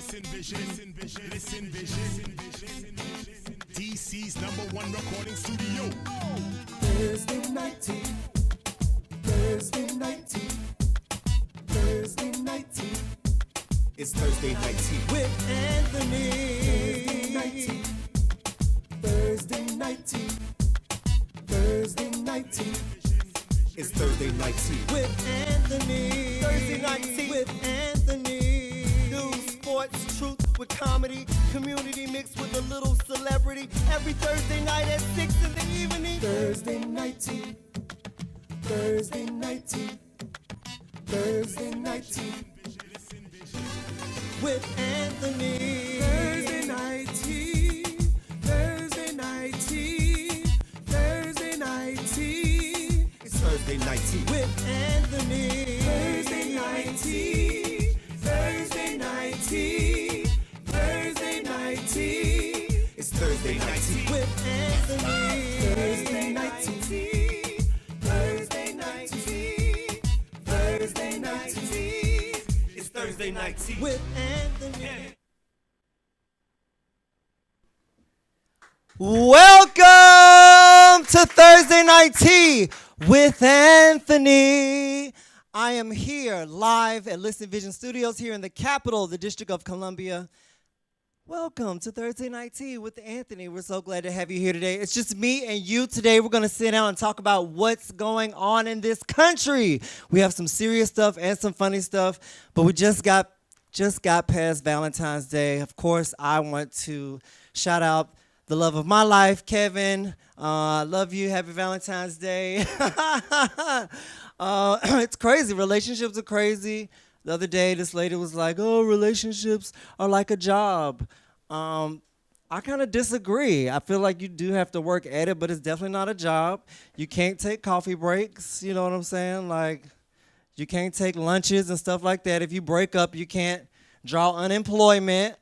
Listen, vision. DC's #1 recording studio. Thursday night tea. Thursday night tea. Thursday night tea. It's Thursday night tea With Anthony. Thursday night tea. Thursday night tea. Thursday night tea. It's Thursday night tea With Anthony. Thursday night tea with Anthony. News, sports, truth with comedy. Community mixed with a little celebrity. Every Thursday night at 6 in the evening. Thursday night tea. Thursday night tea. Thursday night tea. With Anthony. Thursday night tea. Thursday night tea. Thursday night tea. It's Thursday night tea With Anthony. Thursday night tea. Thursday night tea. Thursday night tea. It's Thursday night tea With Anthony. Thursday night tea. Thursday night tea. Thursday night tea. It's Thursday night tea With Anthony. Welcome to Thursday Night Tea with Anthony. I am here live at Listen Vision Studios here in the capital of the District of Columbia. Welcome to Thursday Night Tea with Anthony. We're so glad to have you here today. It's just me and you today. We're going to sit down and talk about what's going on in this country. We have some serious stuff and some funny stuff, but we just got past Valentine's Day. Of course, I want to shout out the love of my life, Kevin. I love you. Happy Valentine's Day. It's crazy. Relationships are crazy. The other day, this lady was like, oh, relationships are like a job. I kind of disagree. I feel like you do have to work at it, but it's definitely not a job. You can't take coffee breaks. You know what I'm saying? Like, you can't take lunches and stuff like that. If you break up, you can't draw unemployment.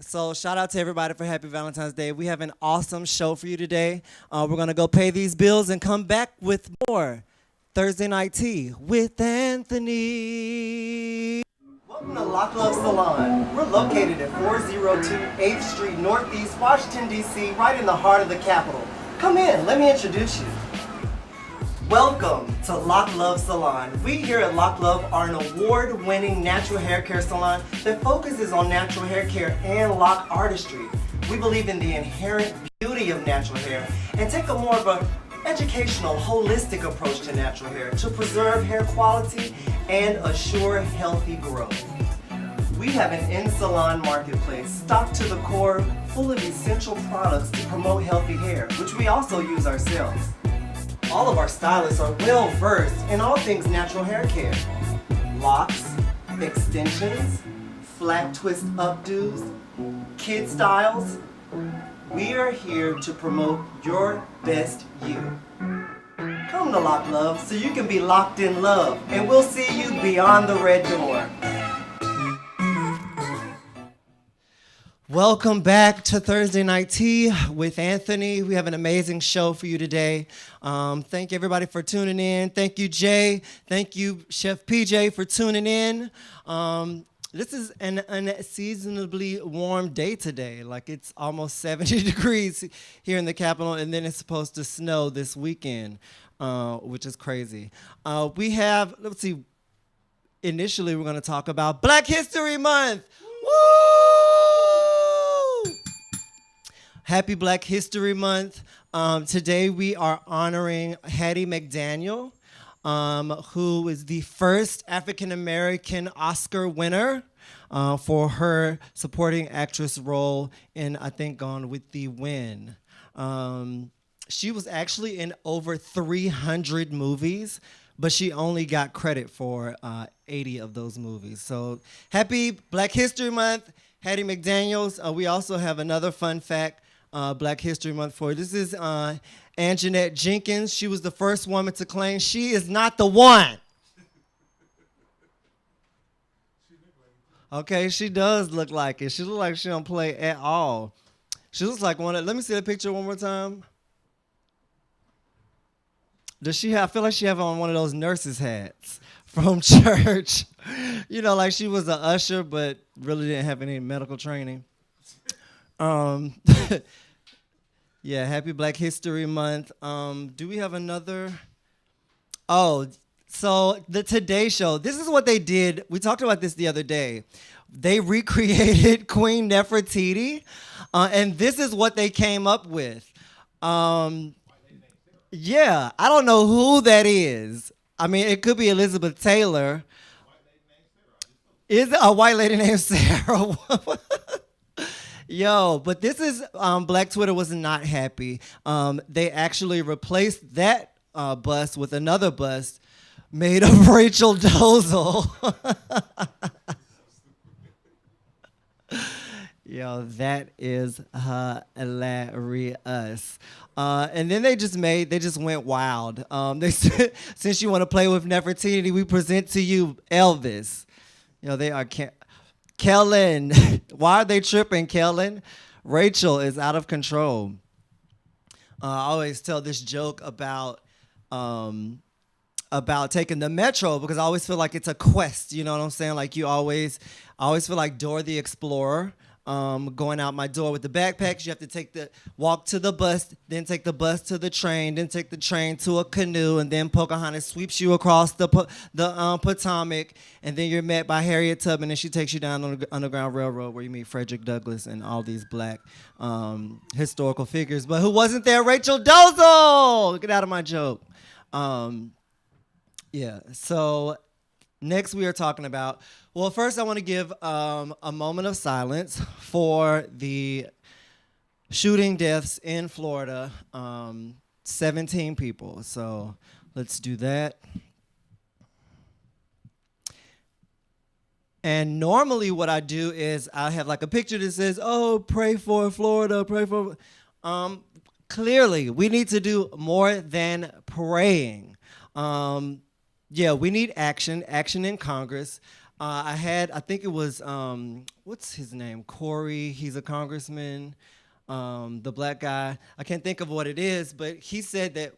So shout out to everybody for Happy Valentine's Day. We have an awesome show for you today. We're going to go pay these bills and come back with more Thursday Night Tea with Anthony. Welcome to Lock Love Salon. We're located at 402 8th Street Northeast, Washington, D.C., right in the heart of the capital. Come in, let me introduce you. Welcome to Lock Love Salon. We here at Lock Love are an award-winning natural hair care salon that focuses on natural hair care and lock artistry. We believe in the inherent beauty of natural hair and take a more of a educational, holistic approach to natural hair to preserve hair quality and assure healthy growth. We have an in-salon marketplace stocked to the core, full of essential products to promote healthy hair, which we also use ourselves. All of our stylists are well versed in all things natural hair care. Locks, extensions, flat twist updos, kid styles. We are here to promote your best you. Come to Lock Love so you can be locked in love, and we'll see you beyond the red door. Welcome back to Thursday Night Tea with Anthony. We have an amazing show for you today. Thank you everybody for tuning in. Thank you, Jay. Thank you, Chef PJ, for tuning in. This is an unseasonably warm day today. Like, it's almost 70 degrees here in the capital, and then it's supposed to snow this weekend, which is crazy. We have, let's see, initially we're going to talk about Black History Month. Woo! Happy Black History Month. Today we are honoring Hattie McDaniel, who is the first African-American Oscar winner for her supporting actress role in, I think, Gone with the Wind. She was actually in over 300 movies, but she only got credit for 80 of those movies. So happy Black History Month, Hattie McDaniels. We also have another fun fact, Black History Month for you. This is Anjanette Jenkins. She was the first woman to claim she is not the one. Okay, she does look like it. She looks like she don't play at all. She looks like one of, let me see the picture one more time. Does she have, I feel like she have on one of those nurses' hats from church. Like she was an usher, but really didn't have any medical training. Um, yeah, happy Black History Month. Do we have another? Oh, so the Today Show. This is what they did. We talked about this the other day. They recreated Queen Nefertiti, and this is what they came up with. Yeah, I don't know who that is. I mean, it could be Elizabeth Taylor. Is it a white lady named Sarah? Yo, but this is Black Twitter was not happy. They actually replaced that bust with another bust made of Rachel Dolezal. Yo, that is hilarious. And then they just went wild. They said, since you want to play with Nefertiti, we present to you Elvis. They are Kellen. Why are they tripping, Kellen? Rachel is out of control. I always tell this joke about taking the metro because I always feel like it's a quest. You know what I'm saying? Like I always feel like Dora the Explorer. Going out my door with the backpacks, you have to walk to the bus, then take the bus to the train, then take the train to a canoe, and then Pocahontas sweeps you across the Potomac, and then you're met by Harriet Tubman, and she takes you down on the Underground Railroad where you meet Frederick Douglass and all these Black historical figures. But who wasn't there? Rachel Dolezal! Get out of my joke. Yeah, so next we are talking about, well, first I want to give a moment of silence for the shooting deaths in Florida, 17 people. So let's do that. And normally what I do is I have like a picture that says, oh, pray for Florida, pray for, clearly we need to do more than praying. Yeah, we need action in Congress. I think it was, what's his name? Corey, he's a congressman, the Black guy. I can't think of what it is, but he said that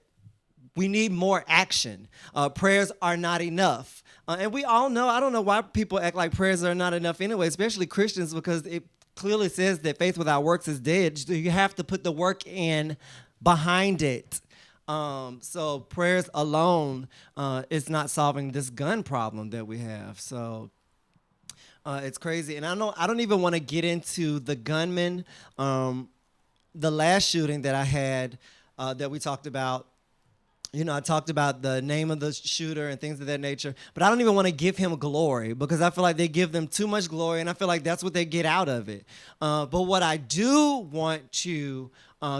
we need more action. Prayers are not enough. And we all know, I don't know why people act like prayers are not enough anyway, especially Christians, because it clearly says that faith without works is dead. So you have to put the work in behind it. So prayers alone is not solving this gun problem that we have. So it's crazy. And I don't even want to get into the gunman. The last shooting that I had that we talked about, I talked about the name of the shooter and things of that nature, but I don't even want to give him glory because I feel like they give them too much glory and I feel like that's what they get out of it. But what I do want to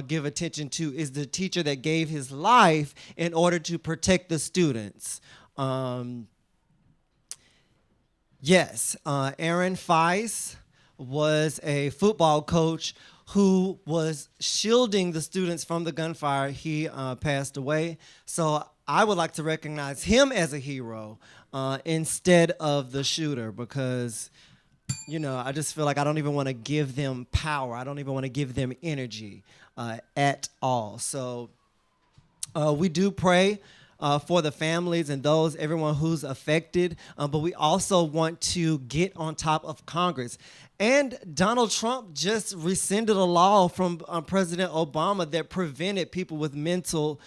give attention to is the teacher that gave his life in order to protect the students. Yes, Aaron Feist was a football coach who was shielding the students from the gunfire. He passed away. So I would like to recognize him as a hero instead of the shooter because, I just feel like I don't even want to give them power. I don't even want to give them energy at all. So we do pray for the families and everyone who's affected, but we also want to get on top of Congress. And Donald Trump just rescinded a law from President Obama that prevented people with mental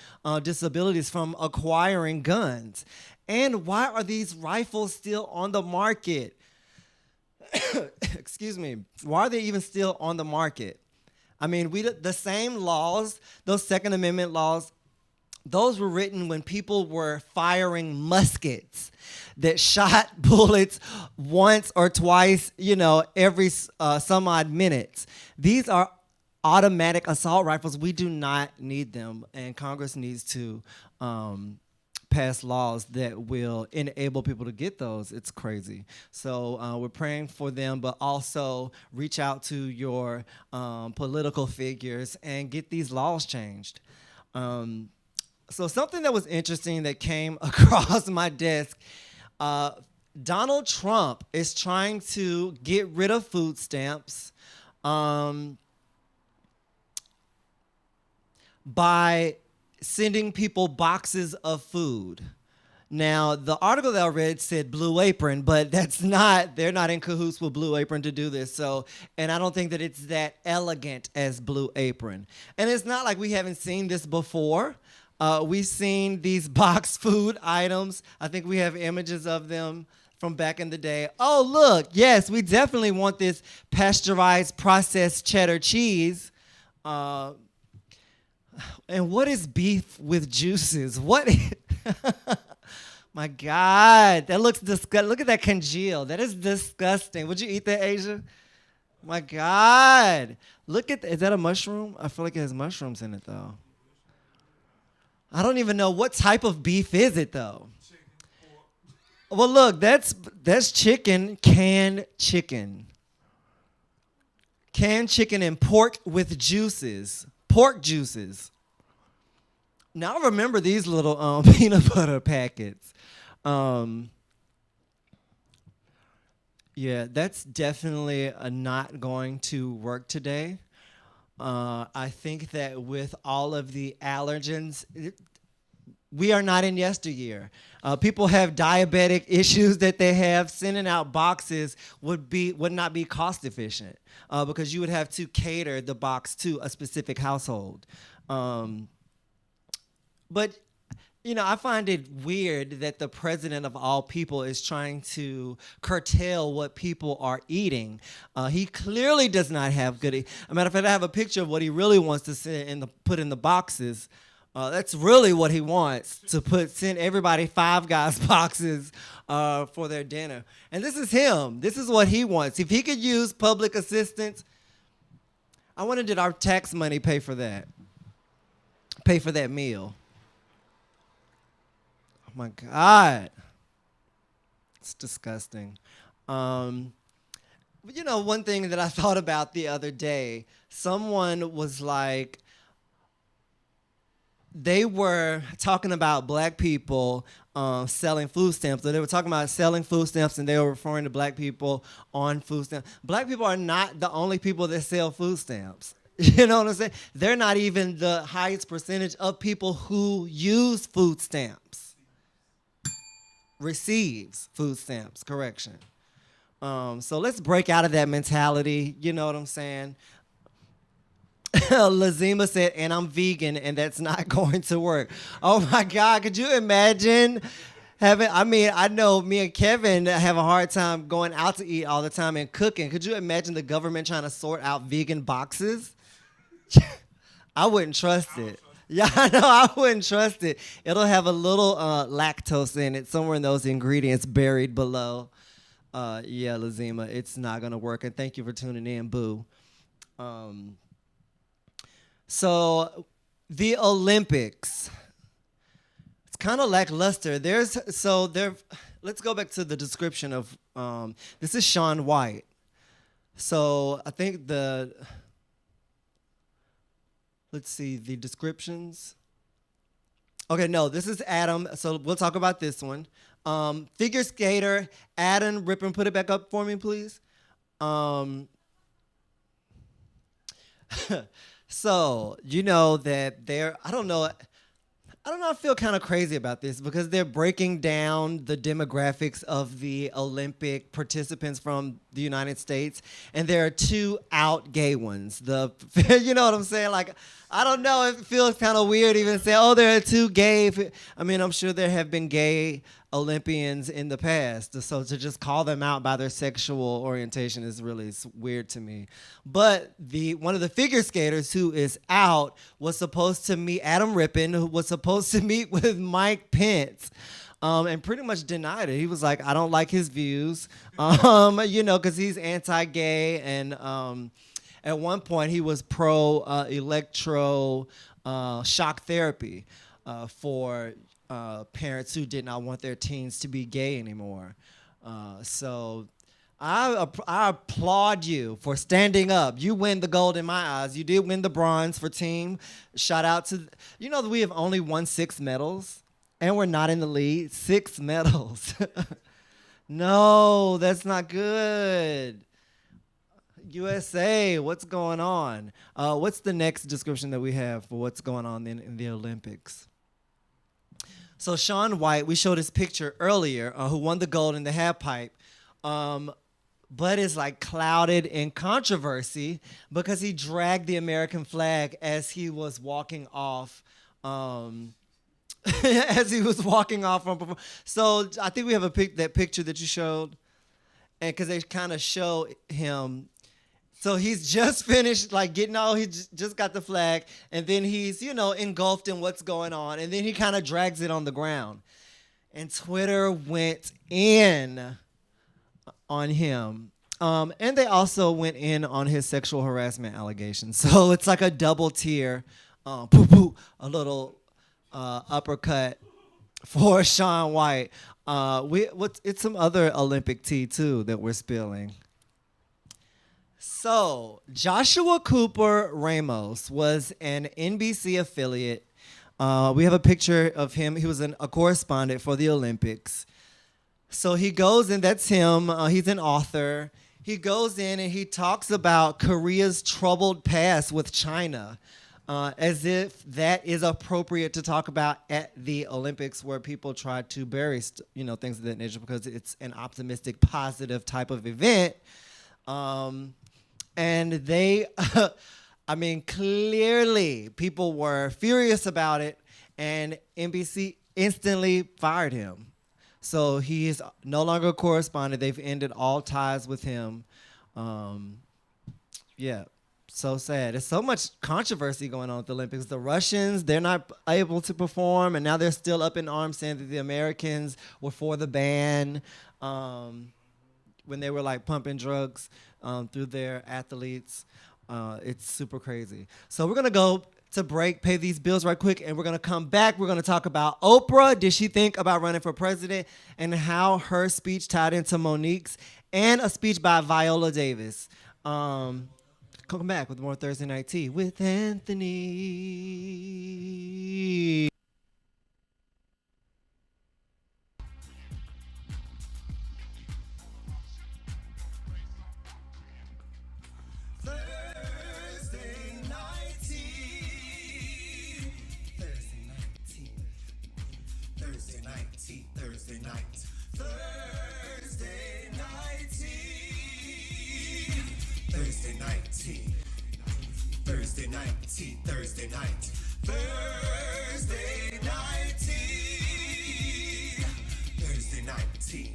disabilities from acquiring guns. And why are these rifles still on the market? Excuse me. Why are they even still on the market? I mean, the same laws, those Second Amendment laws, those were written when people were firing muskets that shot bullets once or twice, every some odd minutes. These are automatic assault rifles. We do not need them, and Congress needs to pass laws that will enable people to get those. It's crazy. So we're praying for them, but also reach out to your political figures and get these laws changed. So something that was interesting that came across my desk, Donald Trump is trying to get rid of food stamps by sending people boxes of food. Now, the article that I read said Blue Apron, but they're not in cahoots with Blue Apron to do this. So, and I don't think that it's that elegant as Blue Apron. And it's not like we haven't seen this before. We've seen these box food items. I think we have images of them from back in the day. Oh, look, yes, we definitely want this pasteurized processed cheddar cheese. And what is beef with juices? What? My God, that looks disgusting. Look at that congeal. That is disgusting. Would you eat that, Asia? My God. Look at, is that a mushroom? I feel like it has mushrooms in it, though. I don't even know what type of beef is it, though. Well, look, that's chicken, canned chicken. Canned chicken and pork with juices. Pork juices. Now, I remember these little peanut butter packets. Yeah, that's definitely not going to work today. I think that with all of the allergens, we are not in yesteryear. People have diabetic issues that they have. Sending out boxes would not be cost efficient because you would have to cater the box to a specific household. But, you know, I find it weird that the president of all people is trying to curtail what people are eating. He clearly does not have good. As a matter of fact, I have a picture of what he really wants to put in the boxes. That's really what he wants, to send everybody Five Guys boxes for their dinner. And this is him. This is what he wants. If he could use public assistance, I wonder, did our tax money pay for that? Pay for that meal? Oh my God. It's disgusting. You know, one thing that I thought about the other day, someone was like, they were talking about black people selling food stamps. So they were talking about selling food stamps, and they were referring to black people on food stamps. Black people are not the only people that sell food stamps. You know what I'm saying? They're not even the highest percentage of people who use food stamps. Receives food stamps, correction. So let's break out of that mentality. You know what I'm saying? Lazima said, and I'm vegan, and that's not going to work. Oh my God, could you imagine I know me and Kevin have a hard time going out to eat all the time and cooking. Could you imagine the government trying to sort out vegan boxes? I wouldn't trust it. Yeah, I know, I wouldn't trust it. It'll have a little lactose in it, somewhere in those ingredients buried below. Yeah, Lazima, it's not going to work. And thank you for tuning in, boo. So the Olympics, it's kind of lackluster. Let's go back to the description of, this is Shaun White. So I think let's see, the descriptions. Okay, no, this is Adam, so we'll talk about this one. Figure skater, Adam Rippon, put it back up for me, please. So, you know that I don't know, I feel kind of crazy about this because they're breaking down the demographics of the Olympic participants from the United States, and there are two out gay ones. You know what I'm saying? Like, I don't know, it feels kind of weird even to say, oh, there are two gay. I mean, I'm sure there have been gay Olympians in the past, so to just call them out by their sexual orientation is really weird to me. But one of the figure skaters who is out was supposed to meet, Adam Rippon, who was supposed to meet with Mike Pence, and pretty much denied it. He was like, I don't like his views, you know, because he's anti-gay, and at one point he was pro-electro shock therapy for parents who did not want their teens to be gay anymore. So I applaud you for standing up. You win the gold in my eyes. You did win the bronze for team. Shout out to, you know that we have only won 6 medals and we're not in the lead. 6 medals. No, that's not good. USA, what's going on? What's the next description that we have for what's going on in the Olympics? So Shaun White, we showed his picture earlier, who won the gold in the half pipe, but is like clouded in controversy because he dragged the American flag as he was walking off. As he was walking off from. So I think we have that picture that you showed, and because they kind of show him. So he's just finished like getting all. He just got the flag, and then he's engulfed in what's going on, and then he kind of drags it on the ground, and Twitter went in on him. And they also went in on his sexual harassment allegations. So it's like a double tier, a little uppercut for Shaun White. It's some other Olympic tea too that we're spilling. So Joshua Cooper Ramos was an NBC affiliate. We have a picture of him. He was a correspondent for the Olympics. So he goes in, that's him. He's an author. He goes in and he talks about Korea's troubled past with China, as if that is appropriate to talk about at the Olympics, where people try to bury things of that nature because it's an optimistic, positive type of event. And they, clearly people were furious about it, and NBC instantly fired him. So he is no longer a correspondent. They've ended all ties with him. Yeah, so sad. There's so much controversy going on with the Olympics. The Russians, they're not able to perform, and now they're still up in arms saying that the Americans were for the ban when they were like pumping drugs through their athletes. It's super crazy. So we're going to go to break, pay these bills right quick, and we're going to come back. We're going to talk about Oprah. Did she think about running for president, and how her speech tied into Monique's, and a speech by Viola Davis. Come back with more Thursday Night Tea with Anthony. Thursday night tea, Thursday night, Thursday night tea, Thursday night tea, Thursday night tea, Thursday night, Thursday night tea, Thursday night tea,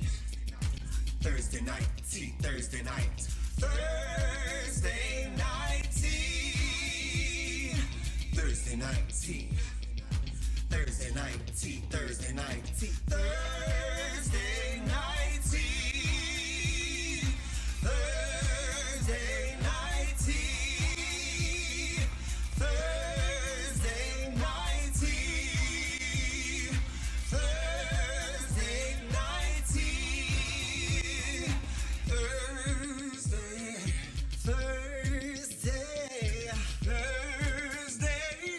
Thursday night tea, Thursday night tea, Thursday night tea, Thursday night tea. Thursday night tea, Thursday night tea, Thursday, Thursday, Thursday, Thursday,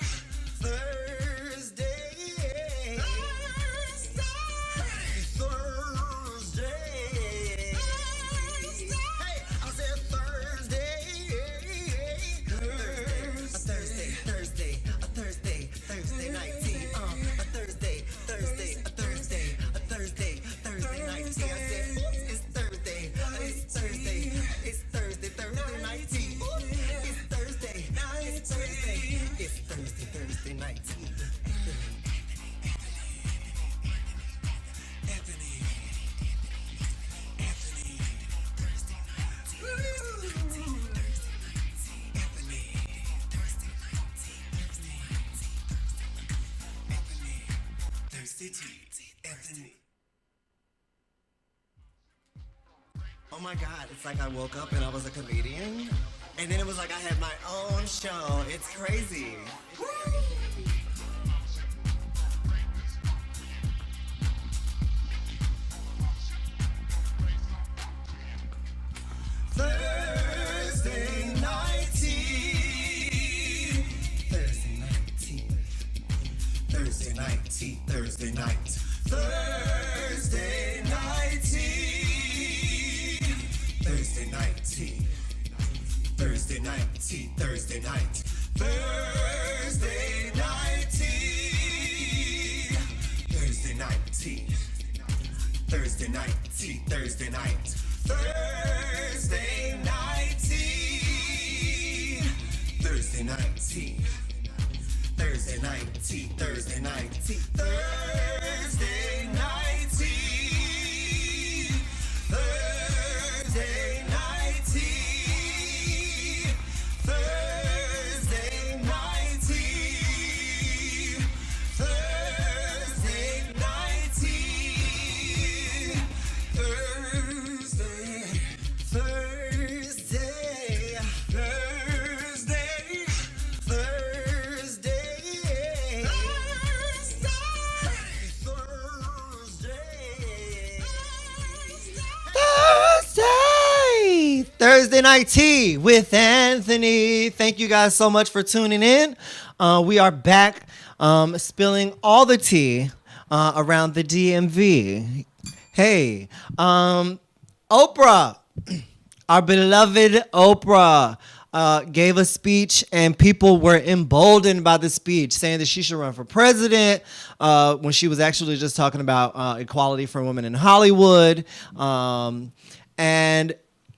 Thursday, hey, I said Thursday, Thursday night tea, a Thursday night tea. I said, it's Thursday night tea. It's Thursday night tea. Oh my God, it's like I woke up and I was a comedian, and then it was like I had my own show. It's crazy. Thursday night tea, Thursday night tea, Thursday night tea, Thursday night, Thursday night tea, Thursday night tea, Thursday night tea, Thursday night, Thursday night tea, Thursday Thursday night tea, Thursday night. Thursday night tea. Thursday night tea. Thursday night tea, Thursday night tea. Thursday night tea. Thursday night tea. Thursday night tea. Thursday night tea. Thursday, Thursday, Thursday, Thursday, Thursday night tea with Anthony. Thank you guys so much for tuning in. We are back spilling all the tea around the DMV. Hey, Oprah, our beloved Oprah, gave a speech, and people were emboldened by the speech, saying that she should run for president when she was actually just talking about equality for women in Hollywood. And,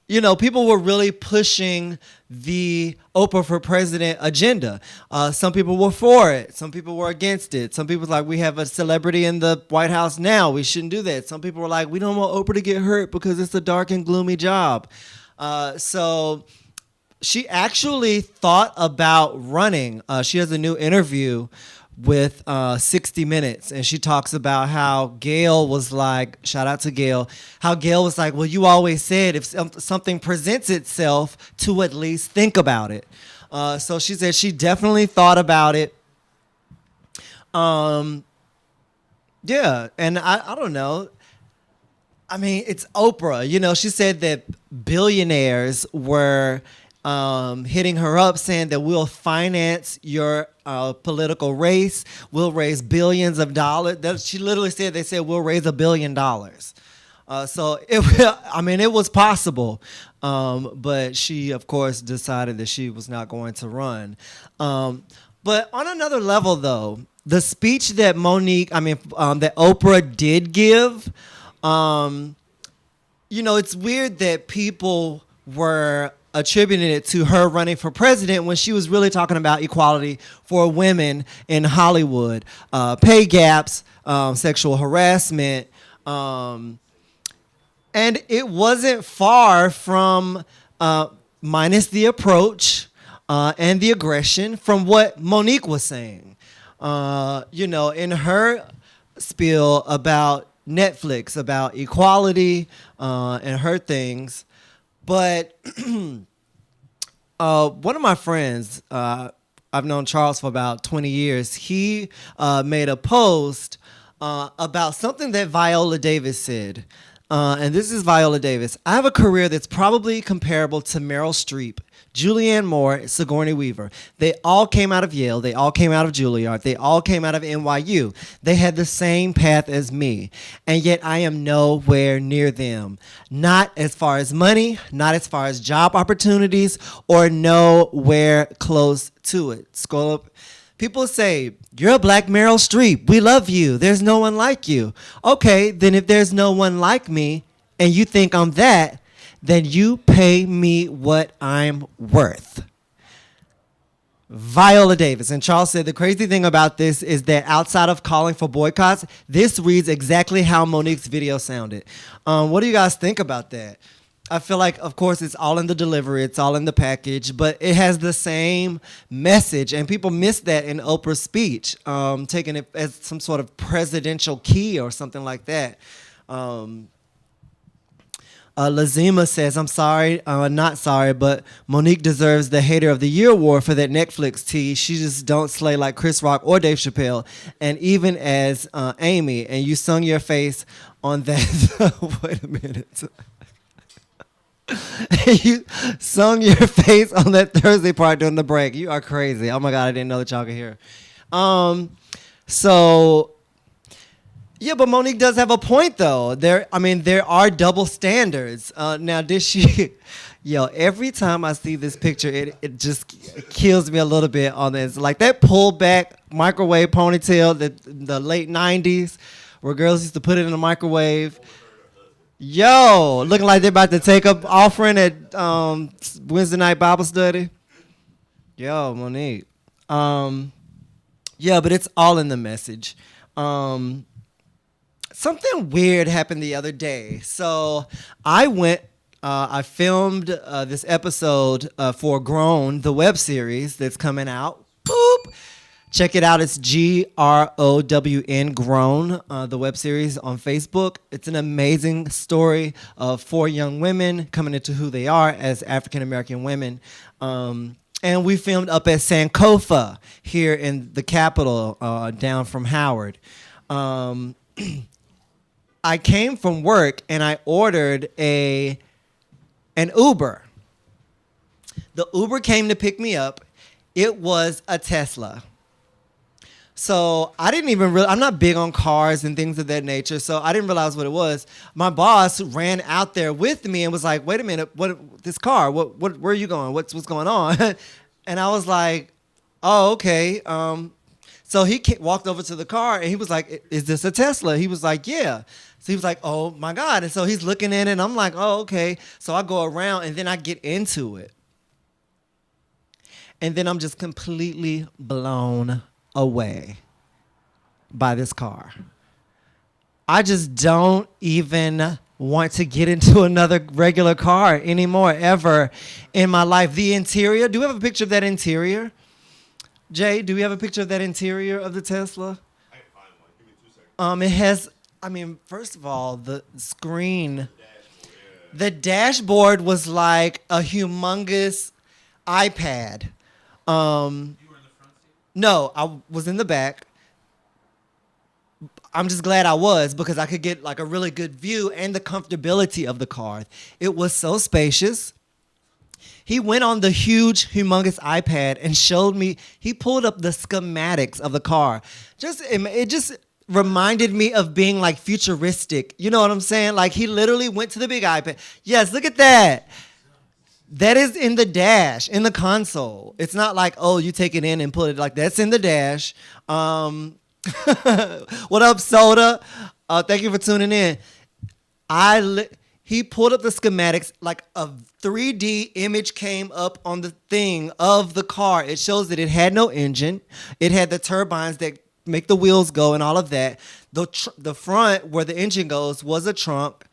you know, people were really pushing the Oprah for president agenda. Some people were for it. Some people were against it. Some people were like, we have a celebrity in the White House now. We shouldn't do that. Some people were like, we don't want Oprah to get hurt because it's a dark and gloomy job. So she actually thought about running. She has a new interview with 60 Minutes, and she talks about how Gail was like, shout out to Gail, how Gail was like, well, you always said if something presents itself to at least think about it. So she said she definitely thought about it. Yeah, and I don't know. I mean, it's Oprah. You know, she said that billionaires were hitting her up saying that we'll finance your political race. We'll raise billions of dollars. She literally said, they said, we'll raise $1 billion. So it was possible. But she, of course, decided that she was not going to run. But on another level, though, the speech that that Oprah did give, you know, it's weird that people were attributing it to her running for president when she was really talking about equality for women in Hollywood, pay gaps, sexual harassment, and it wasn't far from, minus the approach and the aggression, from what Monique was saying. You know, in her spiel about Netflix, about equality and her things. But one of my friends, I've known Charles for about 20 years, he made a post about something that Viola Davis said. And this is Viola Davis. I have a career that's probably comparable to Meryl Streep, Julianne Moore, Sigourney Weaver. They all came out of Yale. They all came out of Juilliard. They all came out of NYU. They had the same path as me. And yet I am nowhere near them. Not as far as money, not as far as job opportunities, or nowhere close to it. Scroll up. People say, you're a black Meryl Streep. We love you. There's no one like you. Okay, then if there's no one like me and you think I'm that, then you pay me what I'm worth. Viola Davis. And Charles said the crazy thing about this is that outside of calling for boycotts, this reads exactly how Monique's video sounded. What do you guys think about that? I feel like, of course, it's all in the delivery, it's all in the package, but it has the same message, and people miss that in Oprah's speech, taking it as some sort of presidential key or something like that. Lazima says, I'm sorry, not sorry, but Monique deserves the Hater of the Year award for that Netflix tea. She just don't slay like Chris Rock or Dave Chappelle, and even as Amy, and you sung your face on that. Wait a minute. You sung your face on that Thursday part during the break. You are crazy. Oh my God, I didn't know that y'all could hear. So, yeah, but Monique does have a point though. There are double standards. Now, did she? Yo, every time I see this picture, it just kills me a little bit on this. Like that pulled back microwave ponytail, the late '90s, where girls used to put it in the microwave. Yo, looking like they're about to take up offering at Wednesday night Bible study. Yo, Monique. Yeah, but it's all in the message. Something weird happened the other day. So I filmed this episode for Grown, the web series that's coming out. Boop. Check it out. It's GROWN, Grown, the web series on Facebook. It's an amazing story of 4 young women coming into who they are as African American women. And we filmed up at Sankofa here in the Capitol, down from Howard. I came from work and I ordered an Uber. The Uber came to pick me up. It was a Tesla. So I didn't even realize, I'm not big on cars and things of that nature, so I didn't realize what it was. My boss ran out there with me and was like, wait a minute, what this car, where are you going? What's going on? And I was like, oh, okay. So he walked over to the car and he was like, is this a Tesla? He was like, yeah. So he was like, oh my God. And so he's looking at it and I'm like, oh, okay. So I go around and then I get into it. And then I'm just completely blown away by this car. I just don't even want to get into another regular car anymore ever in my life. The interior, do we have a picture of that interior? Jay, do we have a picture of that interior of the Tesla? I can find one. Give me 2 seconds. It has, first of all, the screen, the dashboard was like a humongous iPad. You were in the front seat? No, I was in the back. I'm just glad I was because I could get like a really good view and the comfortability of the car. It was so spacious. He went on the huge, humongous iPad and showed me, he pulled up the schematics of the car. It just reminded me of being like futuristic. You know what I'm saying? Like he literally went to the big iPad. Yes, look at that. That is in the dash, in the console. It's not like, oh, you take it in and put it like that's in the dash. What up, Soda? Thank you for tuning in. He pulled up the schematics, like a 3D image came up on the thing of the car. It shows that it had no engine. It had the turbines that make the wheels go and all of that. The front where the engine goes was a trunk.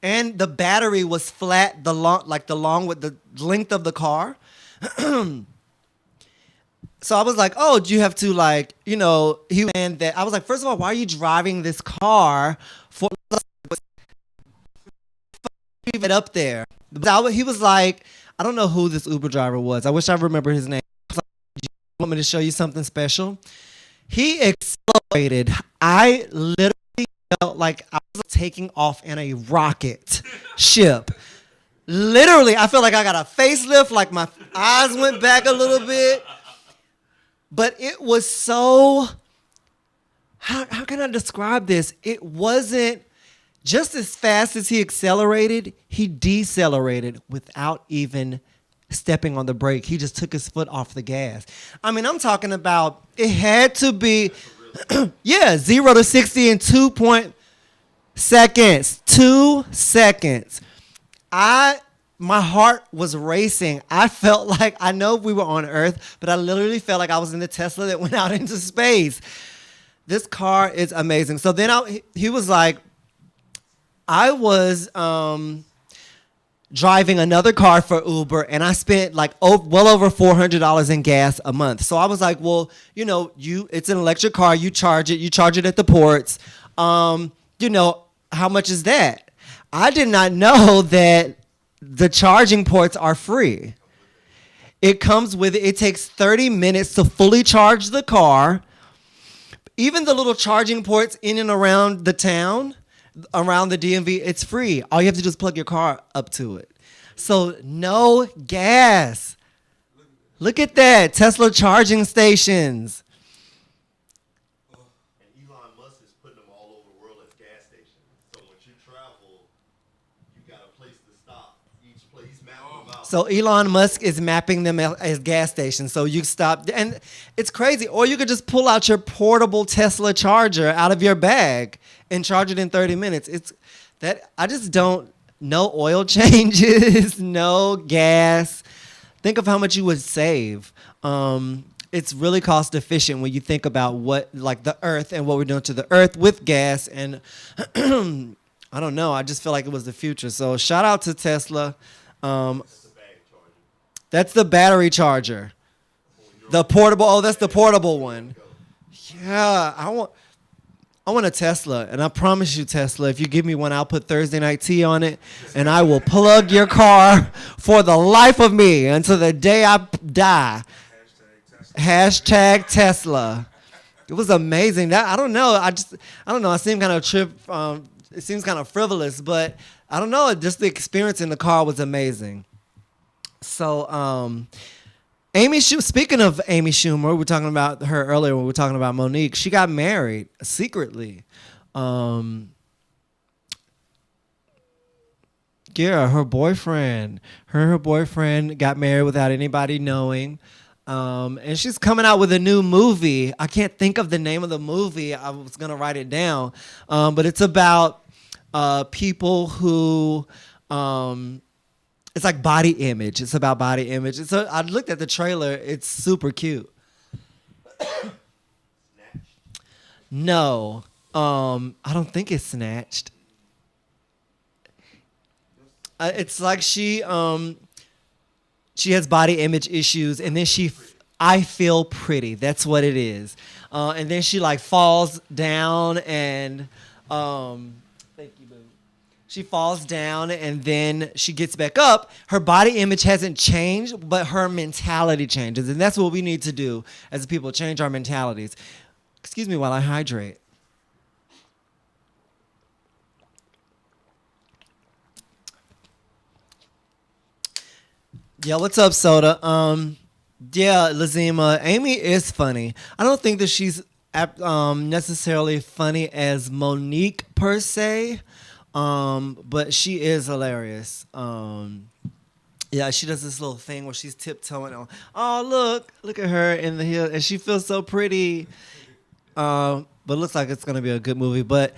And the battery was flat, the long with the length of the car. So I was like, oh, do you have to he and that. I was like, first of all, why are you driving this car for it up there? He was like, I don't know who this Uber driver was. I wish I remember his name. I was like, do you want me to show you something special? He accelerated. I literally felt like I was taking off in a rocket ship. Literally, I felt like I got a facelift, like my eyes went back a little bit. But it was so, how can I describe this? It wasn't just as fast as he accelerated, he decelerated without even stepping on the brake. He just took his foot off the gas. I'm talking about, it had to be, 0 to 60 in 2 seconds. 2 seconds. My heart was racing. I felt like, I know we were on Earth, but I literally felt like I was in the Tesla that went out into space. This car is amazing. So then he was like, I was driving another car for Uber, and I spent well over $400 in gas a month. So I was like, well, it's an electric car. You charge it at the ports. How much is that? I did not know that the charging ports are free. It comes with it. It takes 30 minutes to fully charge the car. Even the little charging ports in and around the town, around the DMV, it's free. All you have to do is plug your car up to it. So no gas. Look at that. Tesla charging stations. And Elon Musk is putting them all over the world as gas stations. So when you travel, you got a place to stop. Each place, mapping them out. So Elon Musk is mapping them as gas stations. So you stop, and it's crazy. Or you could just pull out your portable Tesla charger out of your bag and charge it in 30 minutes. That I just don't. No oil changes, no gas. Think of how much you would save. It's really cost efficient when you think about what, like the Earth and what we're doing to the Earth with gas. And I don't know. I just feel like it was the future. So shout out to Tesla. That's the battery charger. The portable. Oh, that's the portable one. Yeah, I want a Tesla, and I promise you, Tesla, if you give me one, I'll put Thursday Night Tea on it, and I will plug your car for the life of me until the day I die. Hashtag Tesla. It was amazing. That I don't know. I don't know. I seem kind of it seems kind of frivolous, but I don't know. Just the experience in the car was amazing. So, speaking of Amy Schumer, we were talking about her earlier when we were talking about Monique. She got married secretly. Yeah, her boyfriend got married without anybody knowing. And she's coming out with a new movie. I can't think of the name of the movie. I was going to write it down. But it's about people who... it's like body image. It's about body image. So I looked at the trailer. It's super cute. No, I don't think it's Snatched. It's like she has body image issues, and then I feel pretty. That's what it is. And then she like falls down and thank you, boo. She falls down and then she gets back up. Her body image hasn't changed, but her mentality changes. And that's what we need to do as people, change our mentalities. Excuse me while I hydrate. Yeah, what's up, Soda? Yeah, Lazima, Amy is funny. I don't think that she's necessarily funny as Monique per se. But she is hilarious. Yeah, she does this little thing where she's tiptoeing on. Oh, look at her in the hill, and she feels so pretty. But it looks like it's gonna be a good movie. But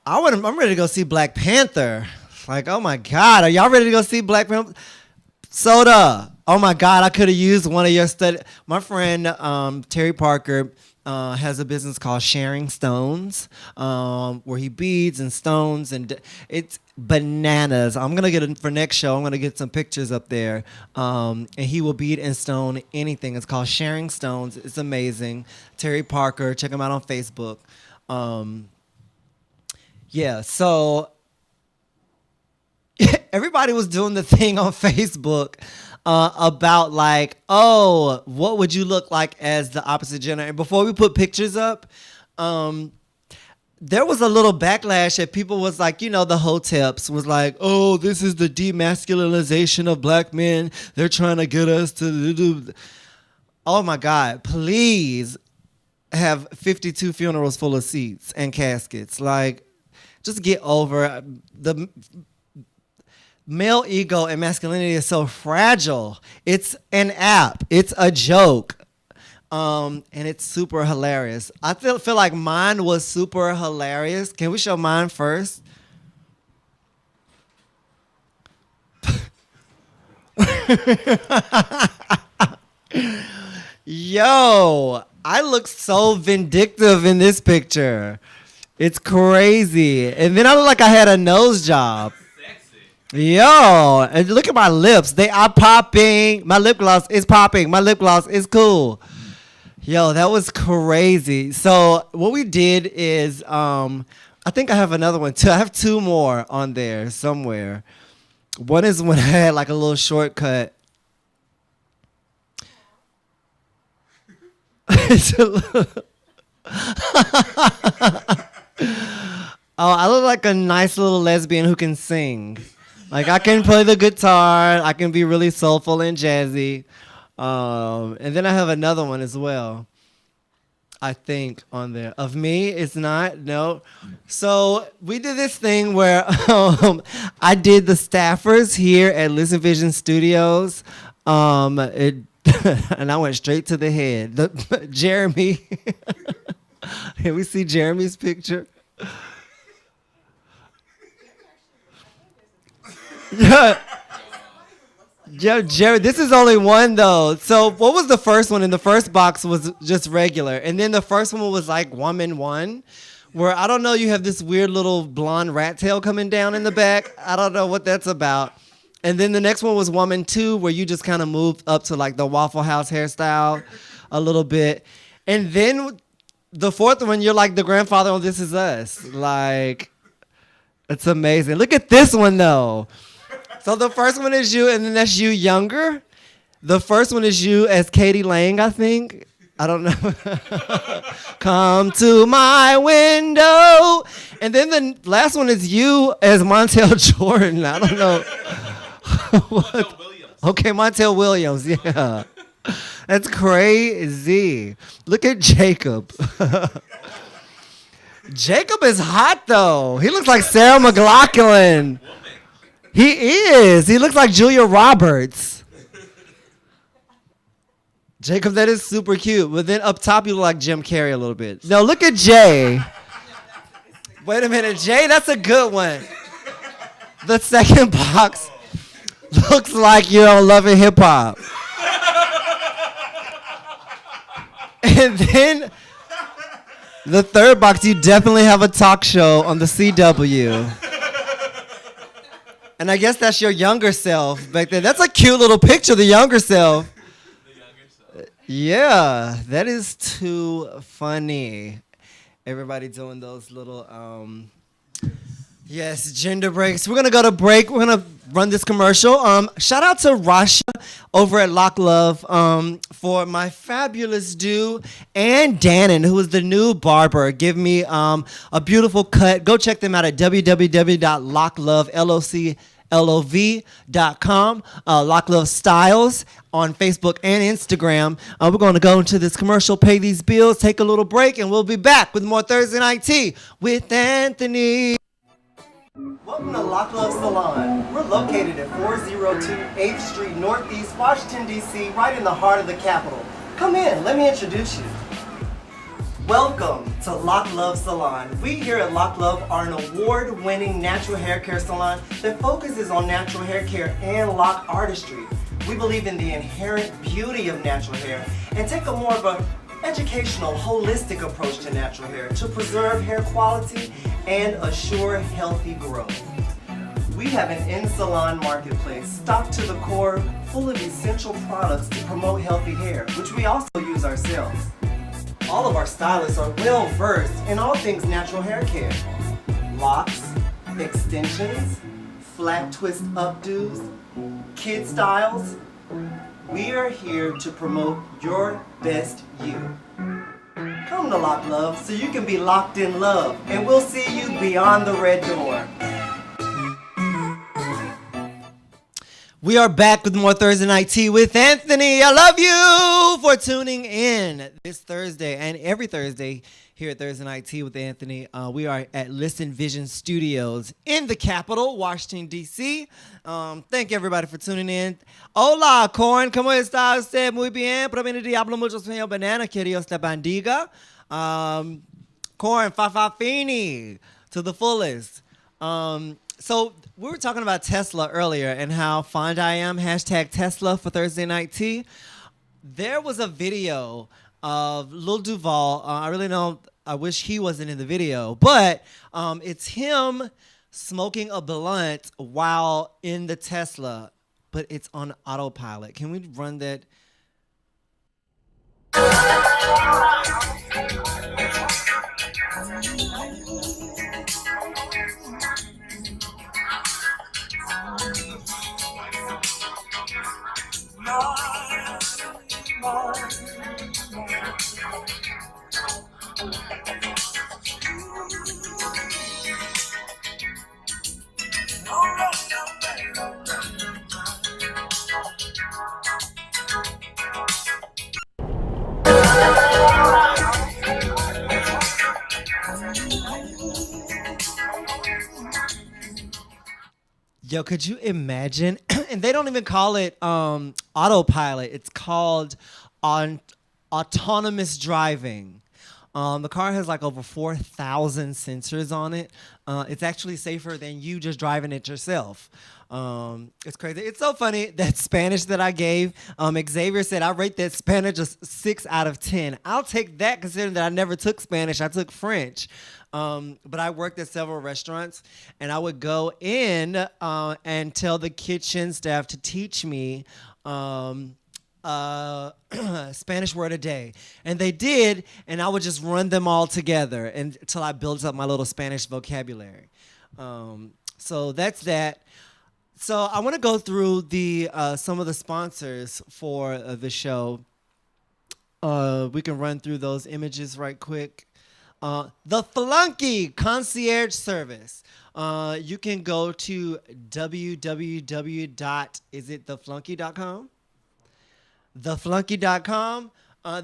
I'm ready to go see Black Panther. Like, oh my God, are y'all ready to go see Black Panther? Soda. Oh my God, I could have used one of your studies. My friend Terry Parker has a business called Sharing Stones, where he beads and stones, and it's bananas. I'm gonna get for next show. I'm gonna get some pictures up there, and he will bead and stone anything. It's called Sharing Stones. It's amazing. Terry Parker, check him out on Facebook. Yeah, so everybody was doing the thing on Facebook about like, oh, what would you look like as the opposite gender? And before we put pictures up, there was a little backlash that people was like, the hoteps was like, oh, this is the demasculinization of black men. They're trying to get us to do. Oh my God, please have 52 funerals full of seats and caskets. Like, just get over the male ego and masculinity is so fragile. It's an app. It's a joke. And it's super hilarious. I feel like mine was super hilarious. Can we show mine first? Yo, I look so vindictive in this picture. It's crazy. And then I look like I had a nose job. Yo, and look at my lips. They are popping. My lip gloss is popping. My lip gloss is cool. Yo, that was crazy. So what we did is, I think I have another one too. I have two more on there somewhere. One is when I had like a little shortcut. Oh, I look like a nice little lesbian who can sing. Like, I can play the guitar. I can be really soulful and jazzy. And then I have another one as well, I think, on there. Of me, it's not. No. So we did this thing where I did the staffers here at Listen Vision Studios. And I went straight to the head. Jeremy. Can we see Jeremy's picture? Yeah. Yo, Jared, this is only one though. So what was the first one? In the first box was just regular. And then the first one was like Woman 1, where I don't know, you have this weird little blonde rat tail coming down in the back. I don't know what that's about. And then the next one was Woman 2, where you just kind of moved up to like the Waffle House hairstyle a little bit. And then the fourth one, you're like the grandfather on This Is Us. Like, it's amazing. Look at this one though. So the first one is you, and then that's you younger. The first one is you as Katie Lang, I think. I don't know. Come to my window. And then the last one is you as Montel Jordan. I don't know. Montel Williams. Okay, Montel Williams, yeah. That's crazy. Look at Jacob. Jacob is hot, though. He looks like Sarah McLachlan. He is. He looks like Julia Roberts. Jacob, that is super cute. But then up top, you look like Jim Carrey a little bit. No, look at Jay. Wait a minute. Jay, that's a good one. The second box looks like you're on Love and Hip Hop. And then the third box, you definitely have a talk show on the CW. And I guess that's your younger self back then. That's a cute little picture of the younger self. Yeah, that is too funny. Everybody doing those little, yes, gender breaks. We're going to go to break. We're going to run this commercial. Shout out to Rasha over at Lock Love for my fabulous do, and Dannon, who is the new barber. Give me a beautiful cut. Go check them out at www.lockloveloclov.com. Lock Love Styles on Facebook and Instagram. We're going to go into this commercial, pay these bills, take a little break, and we'll be back with more Thursday Night Tea with Anthony. Welcome to Lock Love Salon. We're located at 402 8th Street Northeast, Washington, D.C., right in the heart of the capital. Come in, let me introduce you. Welcome to Lock Love Salon. We here at Lock Love are an award-winning natural hair care salon that focuses on natural hair care and lock artistry. We believe in the inherent beauty of natural hair and take a more of a educational, holistic approach to natural hair to preserve hair quality and assure healthy growth. We have an in-salon marketplace stocked to the core, full of essential products to promote healthy hair, which we also use ourselves. All of our stylists are well versed in all things natural hair care. Locks, extensions, flat twist updos, kid styles. We are here to promote your best you. Come to Lock Love so you can be locked in love, and we'll see you beyond the red door. We are back with more Thursday Night Tea with Anthony. I love you for tuning in this Thursday and every Thursday here at Thursday Night Tea with Anthony. We are at Listen Vision Studios in the capital, Washington, D.C. Thank everybody for tuning in. Hola, Corn. ¿Cómo está usted? Muy bien. Proviene Diablo mucho señor Banana. Que Dios te bendiga. Corn, Fafafini to the fullest. So we were talking about Tesla earlier and how fond I am, hashtag Tesla for Thursday Night Tea. There was a video of Lil Duval. I wish he wasn't in the video, but it's him smoking a blunt while in the Tesla, but it's on autopilot. Can we run that? Yo, could you imagine? And they don't even call it autopilot. It's called autonomous driving. The car has like over 4,000 sensors on it. It's actually safer than you just driving it yourself. It's crazy. It's so funny that Spanish that I gave. Xavier said I rate that Spanish a 6 out of 10. I'll take that considering that I never took Spanish. I took French. But I worked at several restaurants, and I would go in and tell the kitchen staff to teach me Spanish word a day. And they did, and I would just run them all together until I built up my little Spanish vocabulary. So that's that. So I want to go through the some of the sponsors for the show. We can run through those images right quick. The Flunky Concierge Service. You can go to www.isittheflunky.com. Theflunky.com.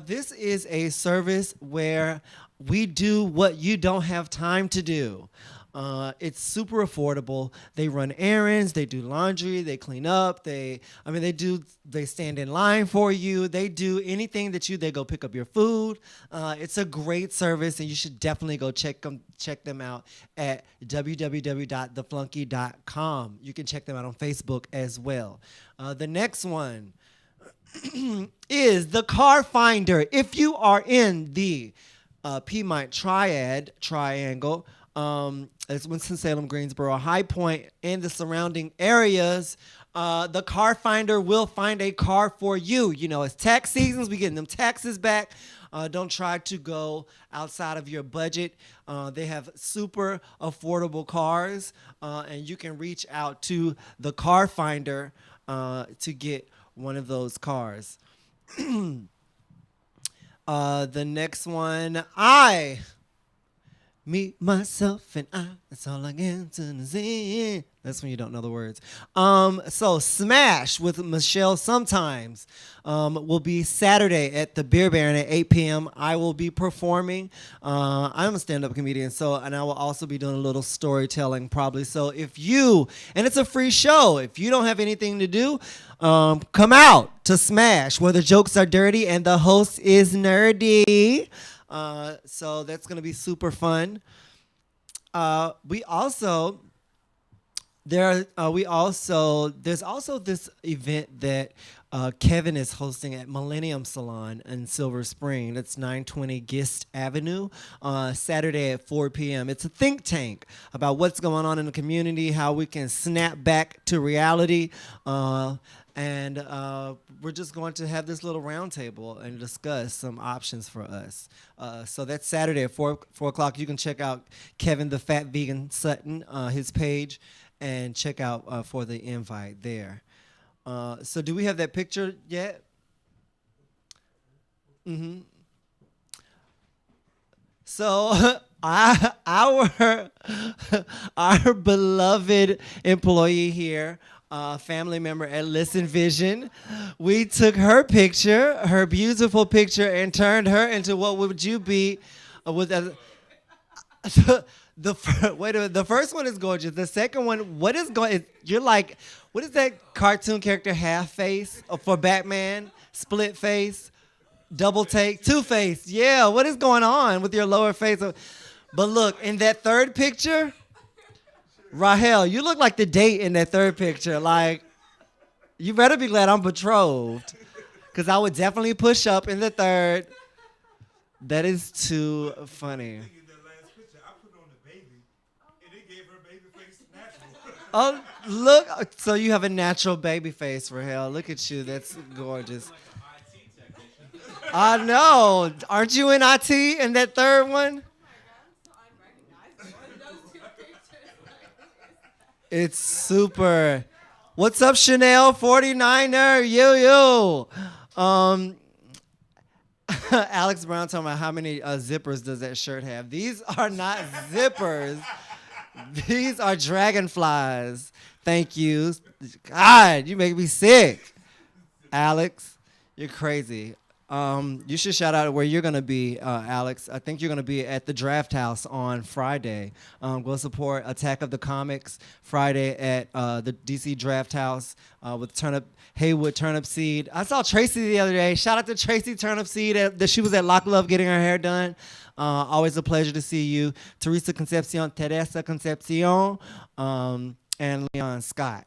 This is a service where we do what you don't have time to do. It's super affordable. They run errands, they do laundry, they clean up, they stand in line for you. They do anything they go pick up your food. It's a great service, and you should definitely go check them out at www.theflunky.com. You can check them out on Facebook as well. The next one is the Car Finder. If you are in the Piedmont Triangle, it's Winston-Salem, Greensboro, High Point, and the surrounding areas, the Car Finder will find a car for you. You know, it's tax seasons. We getting them taxes back. Don't try to go outside of your budget. They have super affordable cars, and you can reach out to the Car Finder to get one of those cars. The next one, me, myself, and I. That's all I get to see. That's when you don't know the words. So Smash with Michelle Sometimes will be Saturday at the Beer Baron at 8 p.m. I will be performing. I'm a stand-up comedian, and I will also be doing a little storytelling probably. So and it's a free show. If you don't have anything to do, come out to Smash where the jokes are dirty and the host is nerdy. So that's going to be super fun. There's also this event that Kevin is hosting at Millennium Salon in Silver Spring. That's 920 Gist Avenue, Saturday at 4 p.m. It's a think tank about what's going on in the community, how we can snap back to reality. And we're just going to have this little round table and discuss some options for us. So that's Saturday at 4 o'clock. You can check out Kevin the Fat Vegan Sutton, his page, and check out for the invite there. So do we have that picture yet? Mm-hmm. So our beloved employee here, family member at Listen Vision, we took her picture, her beautiful picture, and turned her into what would you be the first one is gorgeous. The second one, you're like, what is that cartoon character, half face for Batman? Split face, double take, two face. Yeah, what is going on with your lower face? But look, in that third picture, Rahel, you look like the date in that third picture. Like, you better be glad I'm betrothed, because I would definitely push up in the third. That is too funny. Oh, look. So you have a natural baby face, Rahel. Look at you. That's gorgeous. I know. Aren't you in IT in that third one? It's super. What's up, Chanel 49er? Yo. Alex Brown talking about how many zippers does that shirt have. These are not zippers. These are dragonflies. Thank you. God, you make me sick. Alex, you're crazy. You should shout out where you're going to be, Alex. I think you're going to be at the Draft House on Friday. Go support Attack of the Comics Friday at the DC Draft House with Haywood Turnipseed. I saw Tracy the other day. Shout out to Tracy Turnipseed. She was at Lock Love getting her hair done. Always a pleasure to see you. Teresa Concepcion, and Leon Scott.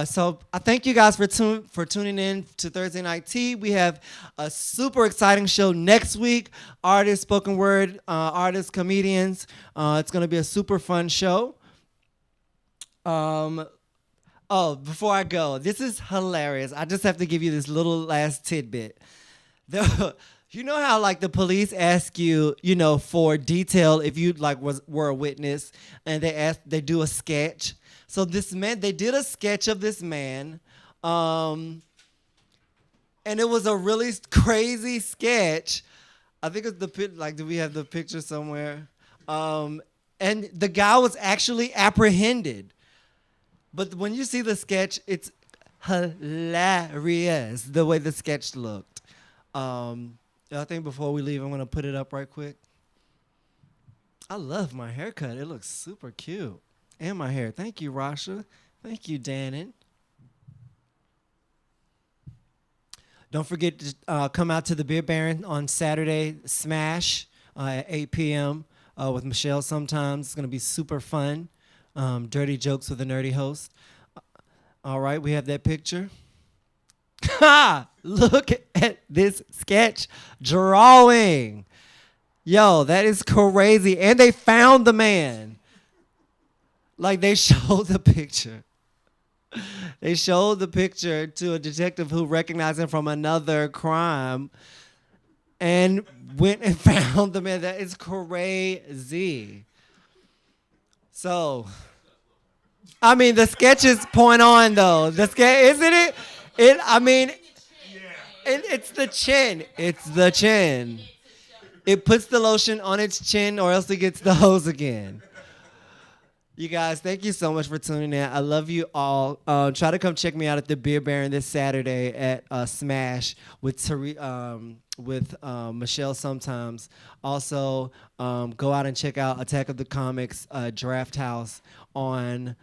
So I thank you guys for tuning in to Thursday Night Tea. We have a super exciting show next week. Artists, spoken word, artists, comedians. It's going to be a super fun show. Before I go, this is hilarious. I just have to give you this little last tidbit. You know how like the police ask you, for detail if you like were a witness, and they do a sketch. So they did a sketch of this man, and it was a really crazy sketch. I think it's do we have the picture somewhere? And the guy was actually apprehended. But when you see the sketch, it's hilarious the way the sketch looked. I think before we leave, I'm going to put it up right quick. I love my haircut. It looks super cute. And my hair. Thank you, Rasha. Thank you, Dannon. Don't forget to come out to the Beer Baron on Saturday, Smash, at 8 p.m. With Michelle sometimes. It's going to be super fun. Dirty jokes with a nerdy host. All right, we have that picture. Ha! Look at this sketch drawing. Yo, that is crazy. And they found the man. Like, they showed the picture. They showed the picture to a detective who recognized him from another crime and went and found the man. That is crazy. So, I mean, the sketches point on, though. The sketch, isn't it? It's the chin. It's the chin. It puts the lotion on its chin, or else it gets the hose again. You guys, thank you so much for tuning in. I love you all. Try to come check me out at the Beer Baron this Saturday at Smash with Michelle sometimes. Also, go out and check out Attack of the Comics Draft House on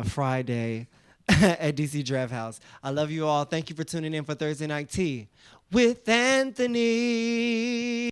Friday at DC Draft House. I love you all. Thank you for tuning in for Thursday Night Tea with Anthony.